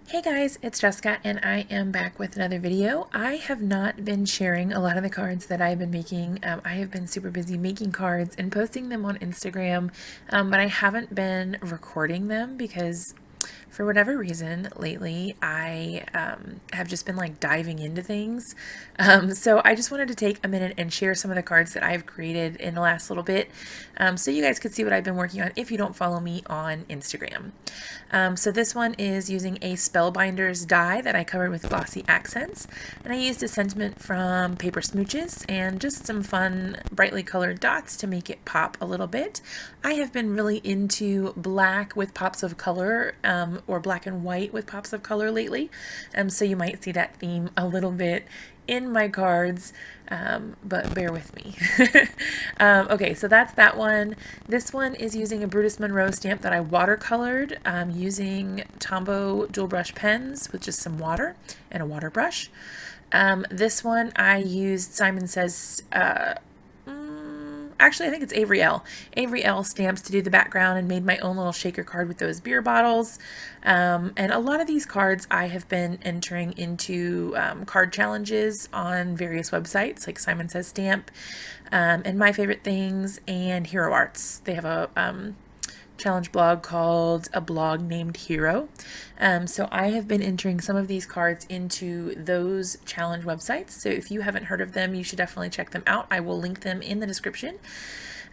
Hey guys, it's Jessica and I am back with another video. I have not been sharing a lot of the cards that I've been making. I have been super busy making cards and posting them on Instagram, but I haven't been recording them because for whatever reason lately I have just been like diving into things. So I just wanted to take a minute and share some of the cards that I've created in the last little bit, so you guys could see what I've been working on if you don't follow me on Instagram. So this one is using a Spellbinders die that I covered with glossy accents, and I used a sentiment from Paper Smooches and just some fun brightly colored dots to make it pop a little bit. I have been really into black with pops of color, or black and white with pops of color lately, so you might see that theme a little bit in my cards, but bear with me. Okay, so that's that one. This one is using a Brutus Monroe stamp that I watercolored using Tombow dual brush pens with just some water and a water brush. This one I used Simon Says, actually I think it's Avery L stamps to do the background, and made my own little shaker card with those beer bottles. And a lot of these cards I have been entering into card challenges on various websites like Simon Says Stamp, and My Favorite Things, and Hero Arts. They have a challenge blog called A Blog Named Hero. So I have been entering some of these cards into those challenge websites. So if you haven't heard of them, you should definitely check them out. I will link them in the description.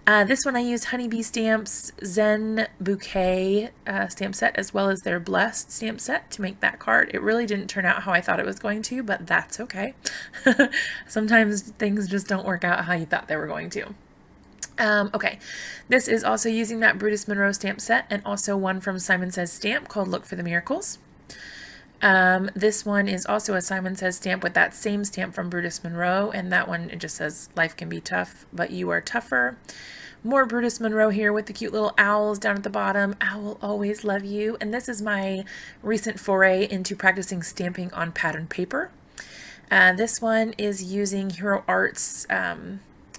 This one I used Honeybee Stamps Zen Bouquet stamp set, as well as their Blessed stamp set to make that card. It really didn't turn out how I thought it was going to, but that's okay. Sometimes things just don't work out how you thought they were going to. Okay, this is also using that Brutus Monroe stamp set, and also one from Simon Says Stamp called Look for the Miracles. This one is also a Simon Says Stamp with that same stamp from Brutus Monroe, and that one, it just says, life can be tough, but you are tougher. More Brutus Monroe here with the cute little owls down at the bottom. Owl always love you. And this is my recent foray into practicing stamping on pattern paper. This one is using Hero Arts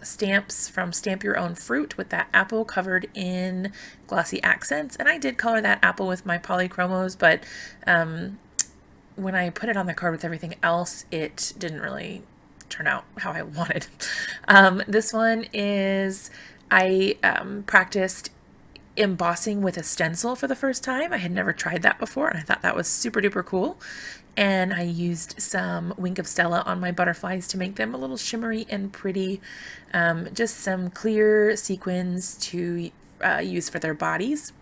stamps from Stamp Your Own Fruit with that apple covered in glossy accents, and I did color that apple with my polychromos, but when I put it on the card with everything else, it didn't really turn out how I wanted. This one is, I practiced embossing with a stencil for the first time. I had never tried that before, and I thought that was super duper cool. And I used some Wink of Stella on my butterflies to make them a little shimmery and pretty. Just some clear sequins to use for their bodies.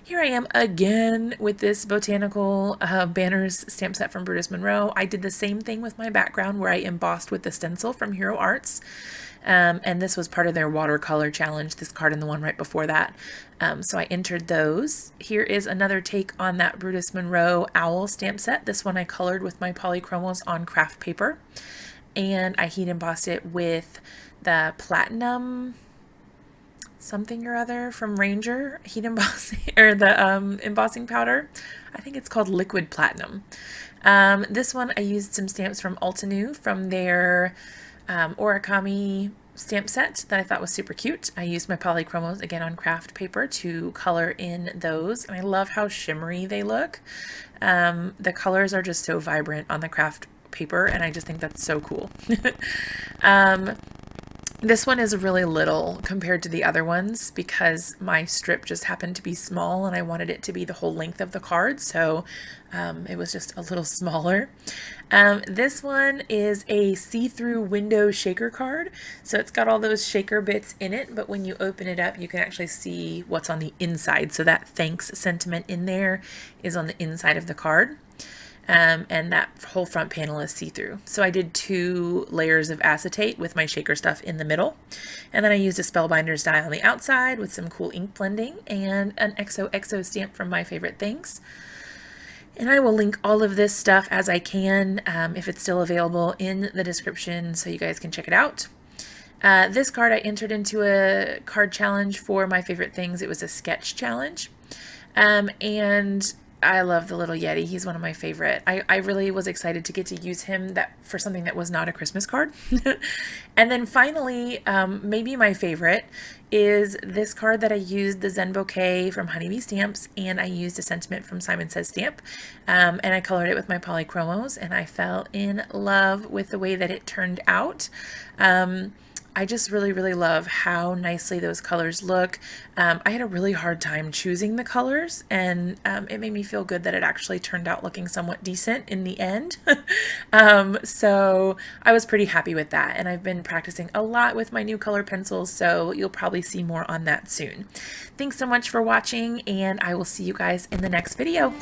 Here I am again with this Botanical Banners stamp set from Brutus Monroe. I did the same thing with my background where I embossed with the stencil from Hero Arts. And this was part of their watercolor challenge, this card and the one right before that. So I entered those. Here is another take on that Brutus Monroe owl stamp set. This one I colored with my polychromos on craft paper, and I heat embossed it with the platinum something or other from Ranger heat embossing, or the embossing powder. I think it's called liquid platinum. This one I used some stamps from Altenew from their origami stamp set that I thought was super cute. I used my polychromos again on craft paper to color in those, and I love how shimmery they look. The colors are just so vibrant on the craft paper, and I just think that's so cool. This one is really little compared to the other ones because my strip just happened to be small and I wanted it to be the whole length of the card, so it was just a little smaller. This one is a see-through window shaker card, so it's got all those shaker bits in it, but when you open it up you can actually see what's on the inside, so that thanks sentiment in there is on the inside of the card. And that whole front panel is see-through. So I did 2 layers of acetate with my shaker stuff in the middle, and then I used a Spellbinders die on the outside with some cool ink blending and an XOXO stamp from My Favorite Things. And I will link all of this stuff as I can, if it's still available, in the description so you guys can check it out. This card I entered into a card challenge for My Favorite Things. It was a sketch challenge, and I love the little Yeti. He's one of my favorite. I really was excited to get to use him for something that was not a Christmas card. And then finally, maybe my favorite is this card that I used, the Zen Bouquet from Honeybee Stamps, and I used a sentiment from Simon Says Stamp, and I colored it with my polychromos, and I fell in love with the way that it turned out. I just really, really love how nicely those colors look. I had a really hard time choosing the colors, and it made me feel good that it actually turned out looking somewhat decent in the end. So I was pretty happy with that, and I've been practicing a lot with my new color pencils, so you'll probably see more on that soon. Thanks so much for watching, and I will see you guys in the next video.